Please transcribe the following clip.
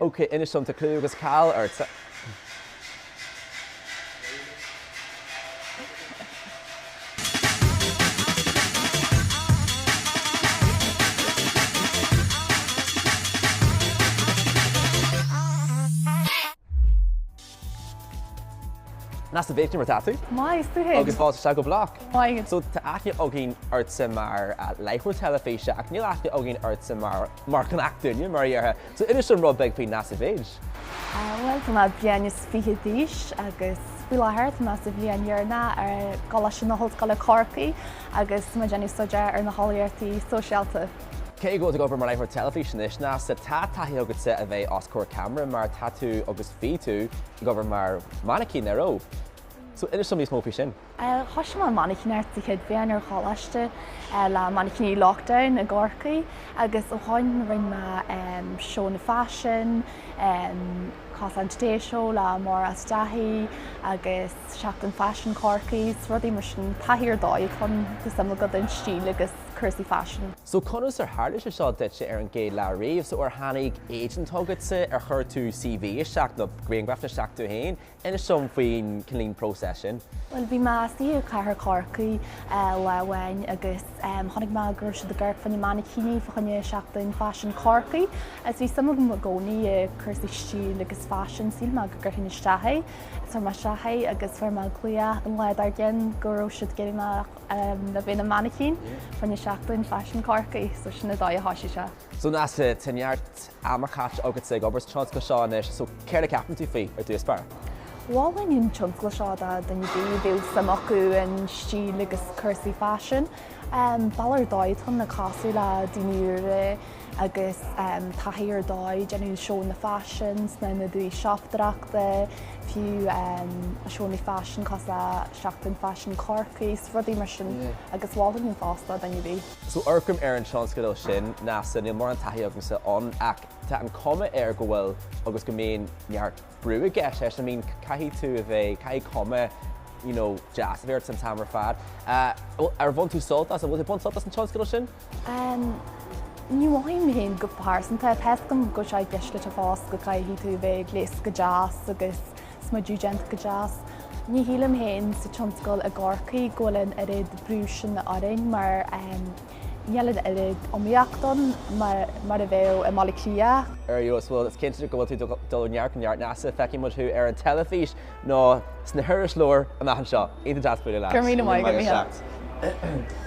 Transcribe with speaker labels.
Speaker 1: Okay, ina siomta clú agus cáil ar Neasa Bheáid mar tatú?
Speaker 2: Mai, Shuigh.
Speaker 1: Agus fáilte se go BLOC.
Speaker 2: Mai.
Speaker 1: So tá aithne ógin airsa mar láithreoir telefíse ach níl aithne ógin airsa mar connectúne mar dheartha. So ina sin rud beag faoi Neasa Bheáid?
Speaker 2: Well, tá bhíon is fiche díis agus bhí láthart Neasa bhíon dhearna ar gala sin na hoscoile Corcaí agus ma déanú soide ar na holaíochtaí sóisialta.
Speaker 1: Cé go go mar láithreoir telefíse is ná sa taithí agus sa a bheith os cóir camera mar tatú agus fi tú go mar mainicín aró. So ina sin mó sin?
Speaker 2: Thois má mainicín artachid bhíon ar chálaiste le mainicín lockdown a Corcaí agus ó háin rinne show na fashion, cos an today show le mór as daithí agus seachtaine fashion Corcaí, rudí mar sin taithí ar dóid chun go sama go an stíl agus cursí fashion.
Speaker 1: So conas ar hála se seo duite ar an gcéad le riamh so ar tháinig agent tógad sa ar chur tú CV seach na gréonghreafna seachtú hain ina siom faoin clean procession.
Speaker 2: Well, bhí measí caithear Corcaí lehhain agus tháinig má gur si de ggurb fan na mainicíní chunne seachtaine fashion Corcaí. As bhí sama go gcónaí cursí stíl agus fashion síl má go gurthaine staithe. Tá mar staithe agus fear má clia an leid ar gin gurú siad géimeach na bhína mainicín fan seachtaine fashion Corcaí, so sin na dá háise se.
Speaker 1: So Neasa tinneart amachát agad sa gobars chans go seáis, so céir a ceapan tú fí ar dús bar?
Speaker 2: Bháin in tionsla seo den bhíh samachú an stíl agus cursí fashion. Ballar dóid chun na casú le daoine agus taithí ar dóid genú show na fashions na na dú seachtareachta fiú show na fashion cos a seachtaine fashion Corcaí, rudí mar sin agus bháin in fásta den bhí.
Speaker 1: So orcum ar an seans go sin Neasa níl mór an taithí agus an ach tá an cuma go bhfuil agus go mbeon neart brú a gceis I mean caithí tú a bheith caithí cuma jazz bheirt san tamar fad. Ar bhain tú soltas a bhfuil bhain soltas an seans go sin?
Speaker 2: Ní bhhaim héon go pásanta pescam go seid geisle a fás go caithí tú bheith glés go jazz agus smuidú gent go jazz. Ní hílam héin sa tionscail a Corcaí ggólann ar iad brúsin na orainn mar níalad ar iad omíochtán mar a bheith málicíach.
Speaker 1: Ios bhfuil is cinnte go bhfuil tú dulneart Neasa feici mu tú ar an telefís nó sna thuras leir a meachan seo. Iad a daspuile le.
Speaker 2: Gur míle maith go Micheál.